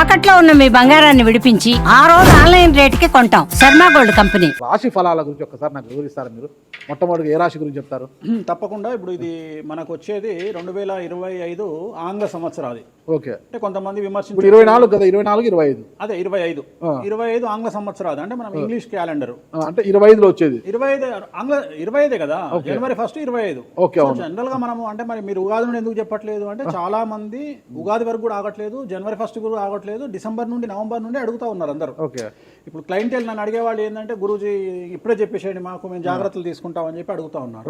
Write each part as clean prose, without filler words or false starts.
తాకట్లో ఉన్న మీ బంగారాన్ని విడిపించి ఆ రోజు ఆన్లైన్ రేటుకి కొంటాం. Sharma gold company. రాశి ఫలాల గురించి ఒక్కసారి నాకు వివరిస్తారా మీరు? మొట్టమొదటి ఏ రాశి గురించి చెప్తారు? తప్పకుండా. ఇప్పుడు ఇది మనకు వచ్చేది 2025 ఆంగ్ల సంవత్సరాది. ఓకే. అంటే కొంతమంది విమర్శించారు 24 కదా, 24 25 అదే 25 ఆంగ్ల సంవత్సరాది. అంటే మనం ఇంగ్లీష్ క్యాలెండర్ అంటే 25లో వచ్చేది 25 ఆంగ్ల 25 కదా, జనవరి 1 25. ఓకే. జనరల్ గా మనము అంటే మరి మీరు ఉగాది నుండి ఎందుకు చెప్పట్లేదు అంటే చాలా మంది ఉగాది వరకు కూడా ఆగట్లేదు, జనవరి 1 కూడా ఆగట్లేదు, డిసెంబర్ నుండి నవంబర్ నుండి అడుగుతా ఉన్నారు అందరూ. ఓకే. ఇప్పుడు క్లయింటెల్ నన్ను అడిగేవాళ్ళు ఏంటంటే గురూజీ ఇప్పుడే చెప్పేసేయండి మాకు, మేము జాగ్రత్తలు తీసుకుంటామని చెప్పి అడుగుతా ఉన్నారు.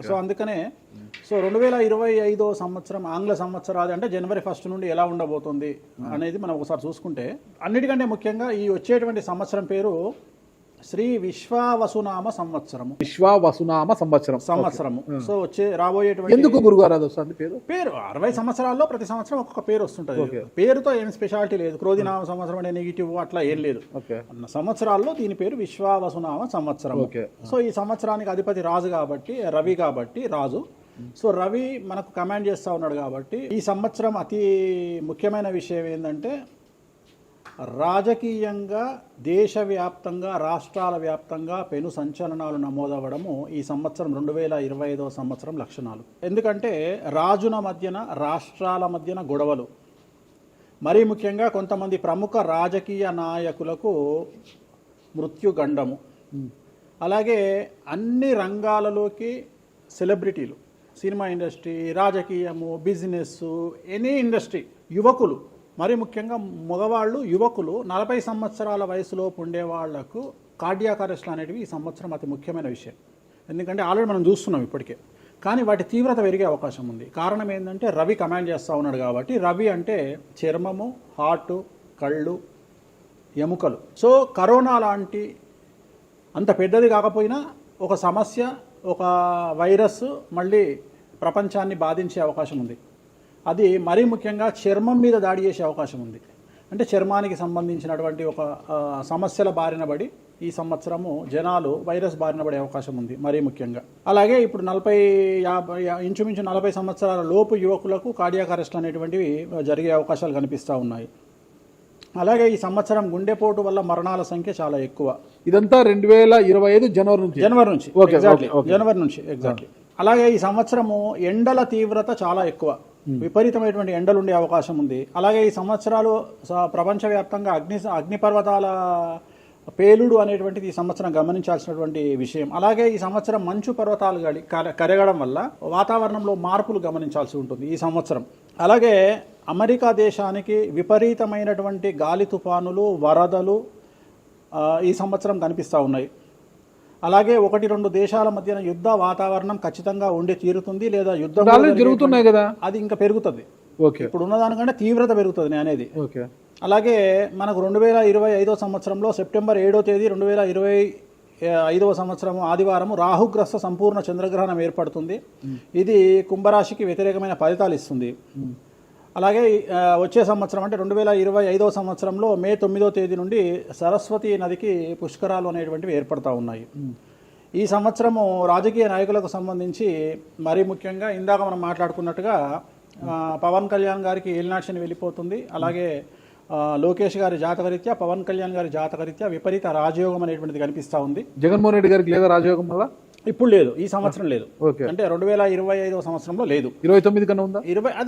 సో అందుకనే 2025 సంవత్సరం ఆంగ్ల సంవత్సరాది అంటే జనవరి 1 నుండి ఎలా ఉండబోతుంది అనేది మనం ఒకసారి చూసుకుంటే, అన్నిటికంటే ముఖ్యంగా ఈ వచ్చేటువంటి సంవత్సరం పేరు శ్రీ విశ్వావసునామ సంవత్సరము. విశ్వావసునామ సంవత్సరము. సో రాబోయేటువంటి ఎందుకు గురుగారు అది వస్తుంది పేరు 60 సంవత్సరాల్లో ప్రతి సంవత్సరం ఒక్కొక్క పేరు వస్తుంటది. పేరుతో ఏం స్పెషాలిటీ లేదు. క్రోధినామ సంవత్సరం అనే నెగిటివ్ అట్లా ఏం లేదు. సంవత్సరాల్లో దీని పేరు విశ్వావసునామ సంవత్సరం. సో ఈ సంవత్సరానికి అధిపతి రాజు కాబట్టి, రవి కాబట్టి రాజు. సో రవి మనకు కమాండ్ చేస్తా ఉన్నాడు కాబట్టి ఈ సంవత్సరం అతి ముఖ్యమైన విషయం ఏంటంటే రాజకీయంగా దేశవ్యాప్తంగా రాష్ట్రాల వ్యాప్తంగా పెను సంచలనాలు నమోదవ్వడము ఈ సంవత్సరం 2025 సంవత్సరం లక్షణాలు. ఎందుకంటే రాజుల మధ్యన రాష్ట్రాల మధ్యన గొడవలు, మరీ ముఖ్యంగా కొంతమంది ప్రముఖ రాజకీయ నాయకులకు మృత్యుగండము, అలాగే అన్ని రంగాలలోకి సెలబ్రిటీలు, సినిమా ఇండస్ట్రీ, రాజకీయము, బిజినెస్, ఎనీ ఇండస్ట్రీ, యువకులు, మరి ముఖ్యంగా మగవాళ్ళు యువకులు 40 సంవత్సరాల వయసులోపు ఉండే వాళ్లకు కార్డియాక్ అరెస్ట్లు అనేటివి ఈ సంవత్సరం అతి ముఖ్యమైన విషయం. ఎందుకంటే ఆల్రెడీ మనం చూస్తున్నాం ఇప్పటికే, కానీ వాటి తీవ్రత పెరిగే అవకాశం ఉంది. కారణం ఏంటంటే రవి కమాండ్ చేస్తూ ఉన్నాడు కాబట్టి. రవి అంటే చర్మము, హార్ట్, కళ్ళు, ఎముకలు. సో కరోనా లాంటి అంత పెద్దది కాకపోయినా ఒక సమస్య, ఒక వైరస్ మళ్ళీ ప్రపంచాన్ని బాధించే అవకాశం ఉంది. అది మరీ ముఖ్యంగా చర్మం మీద దాడి చేసే అవకాశం ఉంది. అంటే చర్మానికి సంబంధించినటువంటి ఒక సమస్యల బారిన పడి ఈ సంవత్సరము జనాలు వైరస్ బారిన పడే అవకాశం ఉంది మరీ ముఖ్యంగా. అలాగే ఇప్పుడు 40-50 ఇంచుమించు 40 సంవత్సరాల లోపు యువకులకు కార్డియాక్ అరెస్ట్లు అనేటువంటివి జరిగే అవకాశాలు కనిపిస్తూ ఉన్నాయి. అలాగే ఈ సంవత్సరం గుండెపోటు వల్ల మరణాల సంఖ్య చాలా ఎక్కువ. ఇదంతా 2025 జనవరి నుంచి ఎగ్జాక్ట్లీ. అలాగే ఈ సంవత్సరము ఎండల తీవ్రత చాలా ఎక్కువ, విపరీతమైనటువంటి ఎండలు ఉండే అవకాశం ఉంది. అలాగే ఈ సంవత్సరాలు ప్రపంచవ్యాప్తంగా అగ్నిపర్వతాల పేలుడు అనేటువంటిది ఈ సంవత్సరం గమనించాల్సినటువంటి విషయం. అలాగే ఈ సంవత్సరం మంచు పర్వతాలు కరగడం వల్ల వాతావరణంలో మార్పులు గమనించాల్సి ఉంటుంది ఈ సంవత్సరం. అలాగే అమెరికా దేశానికి విపరీతమైనటువంటి గాలి తుఫానులు, వరదలు ఈ సంవత్సరం కనిపిస్తూ ఉన్నాయి. అలాగే 1-2 దేశాల మధ్యన యుద్ధ వాతావరణం ఖచ్చితంగా ఉండి తీరుతుంది, లేదా యుద్ధం జరుగుతున్నాయి కదా, అది ఇంకా పెరుగుతుంది. ఇప్పుడు ఉన్నదానికంటే తీవ్రత పెరుగుతుంది అనేది. అలాగే మనకు 2025 సంవత్సరంలో సెప్టెంబర్ 7వ తేదీ 2025 సంవత్సరం ఆదివారం రాహుగ్రస్త సంపూర్ణ చంద్రగ్రహణం ఏర్పడుతుంది. ఇది కుంభరాశికి వ్యతిరేకమైన ఫలితాలు ఇస్తుంది. అలాగే వచ్చే సంవత్సరం అంటే 2025 సంవత్సరంలో మే 9వ తేదీ నుండి సరస్వతి నదికి పుష్కరాలు అనేటువంటివి ఏర్పడతా ఉన్నాయి. ఈ సంవత్సరము రాజకీయ నాయకులకు సంబంధించి మరీ ముఖ్యంగా ఇందాక మనం మాట్లాడుకున్నట్టుగా పవన్ కళ్యాణ్ గారికి ఏలినాటి శని వెళ్ళిపోతుంది. అలాగే లోకేష్ గారి జాతకరీత్యా, పవన్ కళ్యాణ్ గారి జాతకరీత్యా విపరీత రాజయోగం అనేటువంటిది కనిపిస్తూ ఉంది. జగన్మోహన్ రెడ్డి గారికి లేదా రాజయోగం వల్ల? ఇప్పుడు లేదు, ఈ సంవత్సరం లేదు. అంటే 2025 సంవత్సరంలో లేదు. 29 కన్నా ఉందా?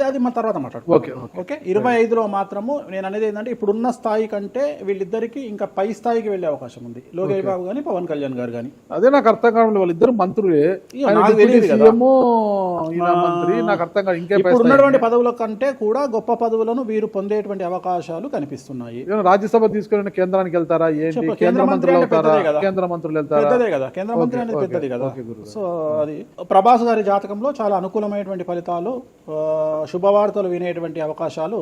అది మన తర్వాత మాట్లాడుకుంటాం. ఓకే. 25లో మాత్రము నేను అనేది ఏంటంటే ఇప్పుడున్న స్థాయి కంటే వీళ్ళిద్దరికి ఇంకా పై స్థాయికి వెళ్లే అవకాశం ఉంది, లోకేష్ బాబు గానీ పవన్ కళ్యాణ్ గారు కానీ. అదే నాకు అర్థం కావడం, వాళ్ళిద్దరు మంత్రులే, నాకు అర్థం కాదు. ఇప్పుడు ఉన్నటువంటి పదవుల కంటే కూడా గొప్ప పదవులను వీరు పొందేటువంటి అవకాశాలు కనిపిస్తున్నాయి. రాజ్యసభ తీసుకుని కేంద్రానికి వెళ్తారా? కేంద్ర మంత్రులు వెళ్తారా? కేంద్ర మంత్రులు వెళ్తారా? పెద్దదే కదా, కేంద్ర మంత్రి అనేది పెద్దది కదా. సో అది ప్రభాస్ గారి జాతకంలో చాలా అనుకూలమైనటువంటి ఫలితాలు, శుభవార్తలు వినేటువంటి అవకాశాలు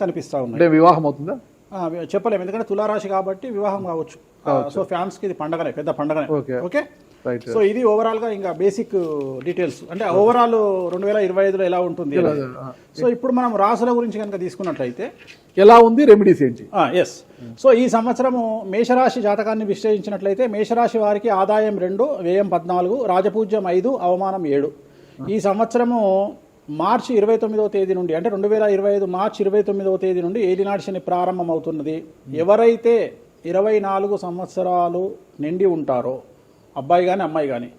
కనిపిస్తా ఉన్నాయి. వివాహం అవుతుందా చెప్పలేము, ఎందుకంటే తులారాశి కాబట్టి వివాహం కావచ్చు. సో ఫ్యాన్స్ కి ఇది పండగనే, పెద్ద పండగనే. ఓకే. సో ఇది ఓవరాల్ గా ఇంకా బేసిక్ డీటెయిల్స్, అంటే ఓవరాల్ 2025లో ఎలా ఉంటుంది. సో ఇప్పుడు మనం రాసుల గురించి కనుక తీసుకున్నట్లయితే ఎలా ఉంది, రెమెడీస్ ఏంటి? ఎస్. సో ఈ సంవత్సరము మేషరాశి జాతకాన్ని విశ్లేషించినట్లయితే మేషరాశి వారికి ఆదాయం 2, వ్యయం 14, రాజపూజ్యం 5, అవమానం 7. ఈ సంవత్సరము మార్చి 29వ తేదీ నుండి అంటే 2025 మార్చి 29వ తేదీ నుండి ఏలినాటి శని ప్రారంభమవుతున్నది. ఎవరైతే 24 సంవత్సరాలు నిండి ఉంటారో అబ్బాయి కానీ అమ్మాయి కానీ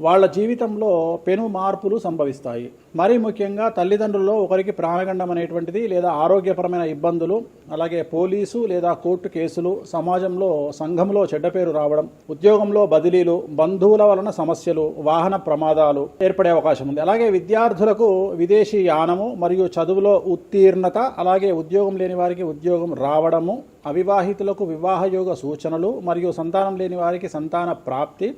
వాళ్ళ జీవితంలో పెను మార్పులు సంభవిస్తాయి. మరీ ముఖ్యంగా తల్లిదండ్రుల్లో ఒకరికి ప్రాణగండం అనేటువంటిది లేదా ఆరోగ్యపరమైన ఇబ్బందులు, అలాగే పోలీసు లేదా కోర్టు కేసులు, సమాజంలో సంఘంలో చెడ్డ పేరు రావడం, ఉద్యోగంలో బదిలీలు, బంధువుల వలన సమస్యలు, వాహన ప్రమాదాలు ఏర్పడే అవకాశం ఉంది. అలాగే విద్యార్థులకు విదేశీ యానము మరియు చదువులో ఉత్తీర్ణత, అలాగే ఉద్యోగం లేని వారికి ఉద్యోగం రావడము, అవివాహితులకు వివాహయోగ సూచనలు మరియు సంతానం లేని వారికి సంతాన ప్రాప్తి,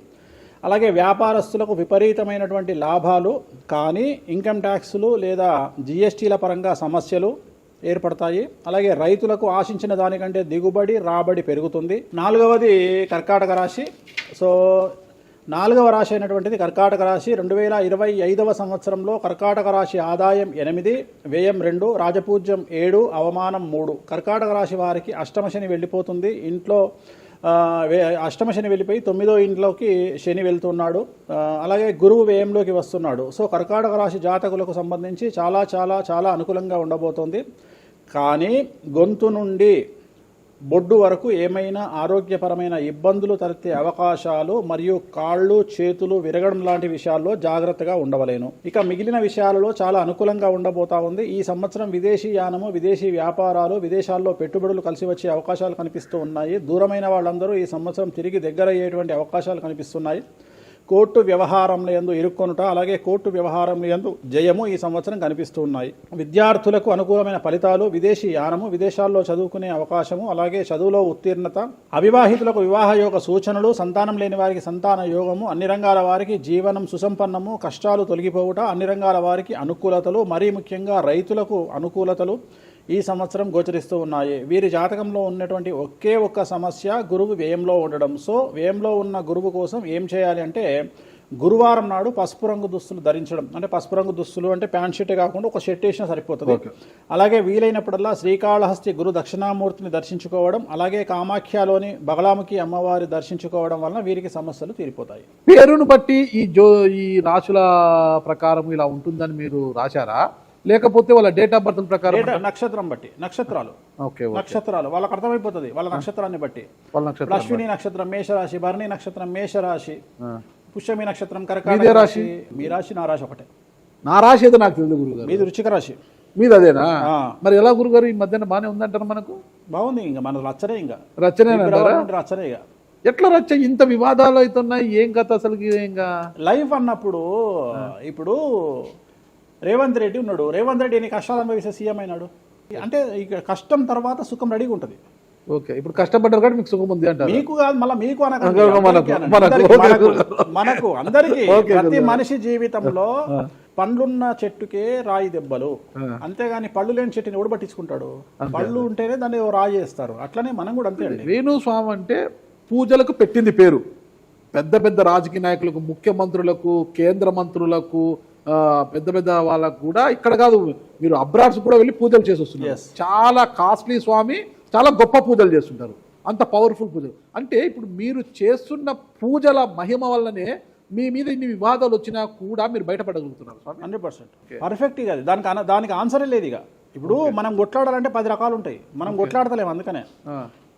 అలాగే వ్యాపారస్తులకు విపరీతమైనటువంటి లాభాలు కానీ ఇన్కమ్ ట్యాక్స్లు లేదా జిఎస్టీల పరంగా సమస్యలు ఏర్పడతాయి. అలాగే రైతులకు ఆశించిన దానికంటే దిగుబడి రాబడి పెరుగుతుంది. 4వది కర్కాటక రాశి. సో 4వ రాశి అయినటువంటిది కర్కాటక రాశి. 2025వ సంవత్సరంలో కర్కాటక రాశి ఆదాయం 8, వ్యయం 2, రాజపూజ్యం 7, అవమానం 3. కర్కాటక రాశి వారికి అష్టమ శని వెళ్ళిపోతుంది. ఇంట్లో అష్టమ శని వెళ్ళిపోయి 9వ ఇంట్లోకి శని వెళ్తున్నాడు. అలాగే గురువు వ్యయంలోకి వస్తున్నాడు. సో కర్కాటక రాశి జాతకులకు సంబంధించి చాలా చాలా చాలా అనుకూలంగా ఉండబోతోంది. కానీ గొంతు నుండి బొడ్డు వరకు ఏమైనా ఆరోగ్యపరమైన ఇబ్బందులు తలెత్తే అవకాశాలు మరియు కాళ్ళు చేతులు విరగడం లాంటి విషయాల్లో జాగ్రత్తగా ఉండవలేను. ఇక మిగిలిన విషయాలలో చాలా అనుకూలంగా ఉండబోతా ఉంది. ఈ సంవత్సరం విదేశీ యానము, విదేశీ వ్యాపారాలు, విదేశాల్లో పెట్టుబడులు కలిసి వచ్చే అవకాశాలు కనిపిస్తూ ఉన్నాయి. దూరమైన వాళ్ళందరూ ఈ సంవత్సరం తిరిగి దగ్గరయ్యేటువంటి అవకాశాలు కనిపిస్తున్నాయి. కోర్టు వ్యవహారంలో యందు ఇరుక్కొనుట, అలాగే కోర్టు వ్యవహారంలో యందు జయము ఈ సంవత్సరం కనిపిస్తూ ఉన్నాయి. విద్యార్థులకు అనుకూలమైన ఫలితాలు, విదేశీ యానము, విదేశాల్లో చదువుకునే అవకాశము, అలాగే చదువులో ఉత్తీర్ణత, అవివాహితులకు వివాహయోగ సూచనలు, సంతానం లేని వారికి సంతాన యోగము, అన్ని రంగాల వారికి జీవనం సుసంపన్నము, కష్టాలు తొలగిపోవుట, అన్ని రంగాల వారికి అనుకూలతలు, మరీ ముఖ్యంగా రైతులకు అనుకూలతలు ఈ సంవత్సరం గోచరిస్తూ ఉన్నాయి. వీరి జాతకంలో ఉన్నటువంటి ఒకే ఒక్క సమస్య గురువు వ్యయంలో ఉండడం. సో వ్యయంలో ఉన్న గురువు కోసం ఏం చేయాలి అంటే గురువారం నాడు పసుపు రంగు దుస్తులు ధరించడం. అంటే పసుపు రంగు దుస్తులు అంటే ప్యాంట్ షర్ట్ కాకుండా ఒక షర్ట్ వేసినా సరిపోతుంది. అలాగే వీలైనప్పుడల్లా శ్రీకాళహస్తి గురు దక్షిణామూర్తిని దర్శించుకోవడం, అలాగే కామాఖ్యలోని బగలాముఖి అమ్మవారి దర్శించుకోవడం వలన వీరికి సమస్యలు తీరిపోతాయి. పేరును బట్టి ఈ రాశుల ప్రకారం ఇలా ఉంటుందని మీరు రాశారా, లేకపోతే వాళ్ళ డేట్ ఆఫ్ బర్త్ ప్రకారం? నక్షత్రం బట్టి, నక్షత్రాలు వాళ్ళకి అర్థమైపోతుంది. వాళ్ళ నక్షత్రాన్ని బట్టి. అశ్విని నక్షత్రం మేషరాశి, భరణి నక్షత్రం మేషరాశి, పుష్యమి నక్షత్రం కర్కాటక రాశి. మీ రాశి నా రాశి ఒకటే. నా రాశి అయితే నాకు తెలియదు గురుగారు. మీది వృశ్చిక రాశి. మీది అదేనా? మరి ఎలా గురుగారు ఈ మధ్యన బాగానే ఉందంటారు? మనకు బాగుంది. ఇంకా మన రచనే, ఇంకా రచనే రచనే. ఇక ఎట్లా రచ్చ? ఇంత వివాదాలు అవుతున్నాయి, ఏం కథ అసలు? ఇంకా లైఫ్ అన్నప్పుడు ఇప్పుడు రేవంత్ రెడ్డి ఉన్నాడు. రేవంత్ రెడ్డి ఎన్ని కష్టాలు అనుభవిస్తే సీఎం అయినాడు అంటే ఇక కష్టం తర్వాత సుఖం రెడీగా ఉంటుంది. ఓకే, ఇప్పుడు కష్టపడ్డారు కాబట్టి మీకు సుఖం ఉంది అంటారు. మీకు కాదు, మళ్ళీ మీకు మనకు అందరికీ. ప్రతి మనిషి జీవితంలో పండ్లున్న చెట్టుకే రాయి దెబ్బలు, అంతేగాని పళ్ళు లేని చెట్టుని ఎవడు పట్టించుకుంటాడు? పళ్ళు ఉంటేనే దాన్ని రాయి చేస్తారు. అట్లనే మనం కూడా అంతే అండి. వేణుస్వామి అంటే పూజలకు పెట్టింది పేరు. పెద్ద పెద్ద రాజకీయ నాయకులకు, ముఖ్యమంత్రులకు, కేంద్ర మంత్రులకు, పెద్ద పెద్ద వాళ్ళకు కూడా, ఇక్కడ కాదు మీరు అబ్రాడ్స్ కూడా వెళ్ళి పూజలు చేసి వస్తున్నారు. చాలా కాస్ట్లీ స్వామి, చాలా గొప్ప పూజలు చేస్తుంటారు, అంత పవర్ఫుల్ పూజలు. అంటే ఇప్పుడు మీరు చేస్తున్న పూజల మహిమ వల్లనే మీ మీద ఇన్ని వివాదాలు వచ్చినా కూడా మీరు బయటపడగలుగుతున్నారు. 100% పర్ఫెక్ట్. ఇక దానికి ఆన్సరే లేదు. ఇక ఇప్పుడు మనం కొట్లాడాలంటే 10 రకాలు ఉంటాయి, మనం కొట్లాడతలేము. అందుకనే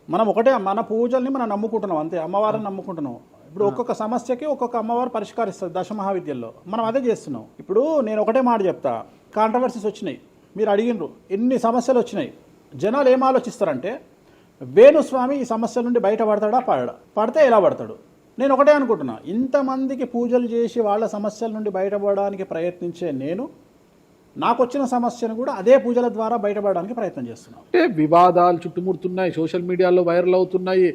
మనం ఒకటే, మన పూజల్ని మనం నమ్ముకుంటున్నాం అంతే, అమ్మవారిని నమ్ముకుంటున్నాం. ఇప్పుడు ఒక్కొక్క సమస్యకి ఒక్కొక్క అమ్మవారు పరిష్కరిస్తుంది దశమహావిద్యల్లో. మనం అదే చేస్తున్నాం. ఇప్పుడు నేను ఒకటే మాట చెప్తా, కాంట్రవర్సీస్ వచ్చినాయి, మీరు అడిగినరు, ఎన్ని సమస్యలు వచ్చినాయి. జనాలు ఏం ఆలోచిస్తారంటే వేణుస్వామి ఈ సమస్యల నుండి బయటపడతాడా, పడితే ఎలా పడతాడు? నేను ఒకటే అనుకుంటున్నా, ఇంతమందికి పూజలు చేసి వాళ్ళ సమస్యల నుండి బయటపడడానికి ప్రయత్నించే నేను నాకు వచ్చిన సమస్యను కూడా అదే పూజల ద్వారా బయటపడడానికి ప్రయత్నం చేస్తున్నాం. అంటే వివాదాలు చుట్టుముడుతున్నాయి, సోషల్ మీడియాలో వైరల్ అవుతున్నాయి,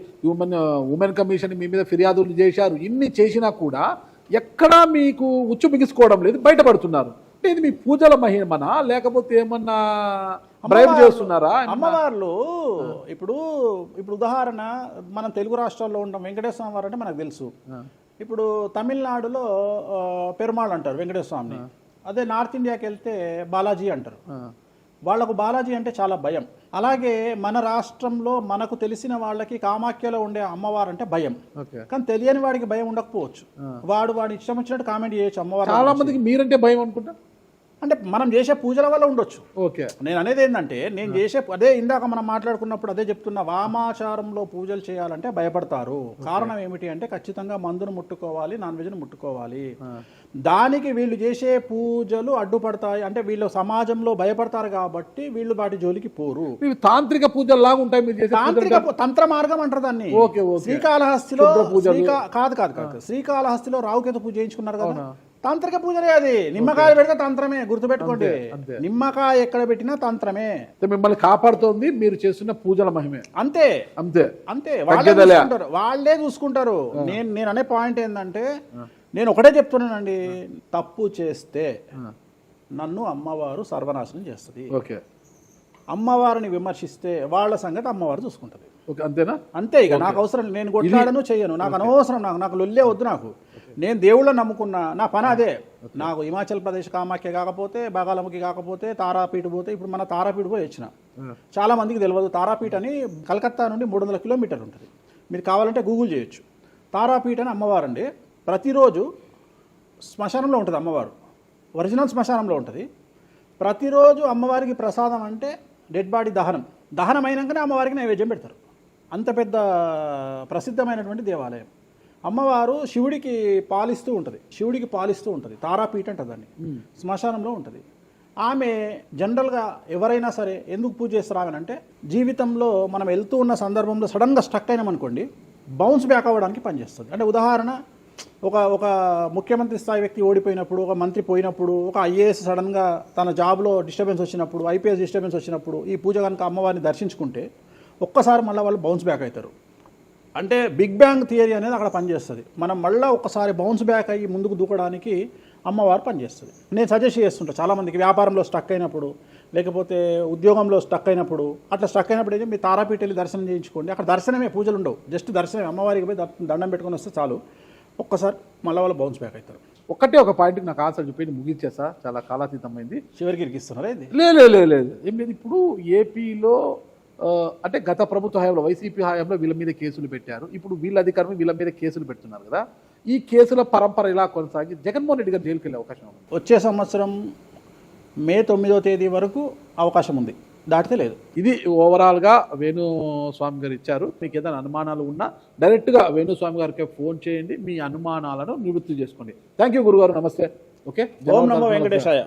ఉమెన్ కమిషన్ మీ మీద ఫిర్యాదులు చేశారు. ఇన్ని చేసినా కూడా ఎక్కడా మీకు ఉచ్చు బిగుసుకోవడం లేదు, బయటపడుతున్నారు. అంటే ఇది మీ పూజల మహిమనా, లేకపోతే ఏమన్నా బ్రైబ్ చేస్తున్నారా? అమ్మవార్లు ఇప్పుడు ఉదాహరణ, మనం తెలుగు రాష్ట్రాల్లో ఉంటాం, వెంకటేశ్వర వారు అంటే మనకు తెలుసు. ఇప్పుడు తమిళనాడులో పెరుమాళ్ అంటారు వెంకటేశ్వర స్వామిని. అదే నార్త్ ఇండియాకి వెళ్తే బాలాజీ అంటారు. వాళ్లకు బాలాజీ అంటే చాలా భయం. అలాగే మన రాష్ట్రంలో మనకు తెలిసిన వాళ్ళకి కామాఖ్యలో ఉండే అమ్మవారు అంటే భయం. కానీ తెలియని వాడికి భయం ఉండకపోవచ్చు, వాడు ఇష్టం వచ్చినట్టు కామెంట్ చేయొచ్చు అమ్మవారు. చాలా మందికి మీరంటే భయం అనుకుంటా. అంటే మనం చేసే పూజల వల్ల ఉండొచ్చు. ఓకే. నేను అనేది ఏంటంటే నేను చేసే అదే ఇందాక మనం మాట్లాడుకున్నప్పుడు అదే చెప్తున్నా, వామాచారంలో పూజలు చేయాలంటే భయపడతారు. కారణం ఏమిటి అంటే ఖచ్చితంగా మందును ముట్టుకోవాలి, నాన్ వెజ్ను ముట్టుకోవాలి. దానికి వీళ్ళు చేసే పూజలు అడ్డుపడతాయి. అంటే వీళ్ళు సమాజంలో భయపడతారు కాబట్టి వీళ్ళు వాటి జోలికి పోరు. ఇవి తాంత్రిక పూజలు లాగా ఉంటాయి మీరు చేసే తాంత్రిక తంత్ర మార్గం అంటారు దాన్ని. శ్రీకాళహస్తిలో కాదు శ్రీకాళహస్తిలో రావుకేతు పూజ చేయించుకున్నారు కదా, తాంత్రిక పూజలే అది. నిమ్మకాయ పెడితే తంత్రమే, గుర్తుపెట్టుకోండి. నిమ్మకాయ ఎక్కడ పెట్టినా తంత్రమే. మిమ్మల్ని కాపాడుతోంది మీరు చేస్తున్న పూజల మహిమే. అంతే అంతే అంతే వాళ్ళే చూసుకుంటారు. నేను అనే పాయింట్ ఏంటంటే నేను ఒకటే చెప్తున్నానండి, తప్పు చేస్తే నన్ను అమ్మవారు సర్వనాశనం చేస్తుంది. ఓకే. అమ్మవారిని విమర్శిస్తే వాళ్ళ సంగతి అమ్మవారు చూసుకుంటది. అంతేనా? అంతే. ఇక నాకు అవసరం, నేను కొట్లాడను చెయ్యను, నాకు అనవసరం, నాకు లొల్లే వద్దు. నాకు నేను దేవుళ్ళని నమ్ముకున్నా, నా పని అదే. నాకు హిమాచల్ ప్రదేశ్ కామాఖ్య కాకపోతే, బాగాలముఖి కాకపోతే, తారాపీఠ పోతే, ఇప్పుడు మన తారాపీఠ పోయి వచ్చిన. చాలా మందికి తెలియదు తారాపీఠ అని కలకత్తా నుండి 300 కిలోమీటర్లు ఉంటుంది. మీరు కావాలంటే గూగుల్ చేయొచ్చు. తారాపీఠ అని అమ్మవారు అండి. ప్రతిరోజు శ్మశానంలో ఉంటుంది అమ్మవారు, ఒరిజినల్ శ్మశానంలో ఉంటుంది. ప్రతిరోజు అమ్మవారికి ప్రసాదం అంటే డెడ్ బాడీ దహనం అయినాకనే అమ్మవారికి నైవేద్యం పెడతారు. అంత పెద్ద ప్రసిద్ధమైనటువంటి దేవాలయం. అమ్మవారు శివుడికి పాలిస్తూ ఉంటుంది. తారాపీఠ అంటారు దాన్ని. శ్మశానంలో ఉంటుంది. ఆమె జనరల్గా ఎవరైనా సరే ఎందుకు పూజ చేస్తారాగనంటే, జీవితంలో మనం వెళ్తూ ఉన్న సందర్భంలో సడన్గా స్టక్ అయినామనుకోండి, బౌన్స్ బ్యాక్ అవ్వడానికి పనిచేస్తుంది. అంటే ఉదాహరణ, ఒక ముఖ్యమంత్రి స్థాయి వ్యక్తి ఓడిపోయినప్పుడు, ఒక మంత్రి పోయినప్పుడు, ఒక ఐఏఎస్ సడన్గా తన జాబ్లో డిస్టర్బెన్స్ వచ్చినప్పుడు, ఐపీఎస్ డిస్టర్బెన్స్ వచ్చినప్పుడు ఈ పూజ కనుక అమ్మవారిని దర్శించుకుంటే ఒక్కసారి మళ్ళీ వాళ్ళు బౌన్స్ బ్యాక్ అవుతారు. అంటే బిగ్ బ్యాంగ్ థియరీ అనేది అక్కడ పనిచేస్తుంది. మనం మళ్ళీ ఒక్కసారి బౌన్స్ బ్యాక్ అయ్యి ముందుకు దూకడానికి అమ్మవారు పనిచేస్తుంది. నేను సజెస్ట్ చేస్తుంటాను చాలామందికి, వ్యాపారంలో స్టక్ అయినప్పుడు, లేకపోతే ఉద్యోగంలో స్టక్ అయినప్పుడు, అట్లా స్టక్ అయినప్పుడు అయితే మీరు తారాపీఠ వెళ్ళి దర్శనం చేయించుకోండి. అక్కడ దర్శనమే, పూజలు ఉండవు, జస్ట్ దర్శనమే. అమ్మవారికి పోయి దండం పెట్టుకొని వస్తే చాలు, ఒక్కసారి మళ్ళీ వాళ్ళు బౌన్స్ బ్యాక్ అవుతారు. ఒక పాయింట్కి నాకు ఆన్సర్ చెప్పి ముగించేసా, చాలా కాలాతీతమైంది. చివరికి ఇరికిస్తున్నారా ఇది? లేదు ఏం లేదు. ఇప్పుడు ఏపీలో అంటే గత ప్రభుత్వ హయాంలో, వైసీపీ హయాంలో వీళ్ళ మీద కేసులు పెట్టారు. ఇప్పుడు వీళ్ళ అధికారులు వీళ్ళ మీద కేసులు పెడుతున్నారు కదా. ఈ కేసుల పరంపర ఇలా కొనసాగి జగన్మోహన్ రెడ్డి గారు జైలుకి వెళ్ళే అవకాశం ఉంది. వచ్చే సంవత్సరం మే 9వ తేదీ వరకు అవకాశం ఉంది, దాటితే లేదు. ఇది ఓవరాల్గా వేణుస్వామి గారు ఇచ్చారు. మీకు ఏదైనా అనుమానాలు ఉన్నా డైరెక్ట్గా వేణుస్వామి గారికి ఫోన్ చేయండి, మీ అనుమానాలను నివృత్తి చేసుకోండి. థ్యాంక్ యూ గురుగారు, నమస్తే. ఓకే. ఓం నమో వెంకటేశాయ.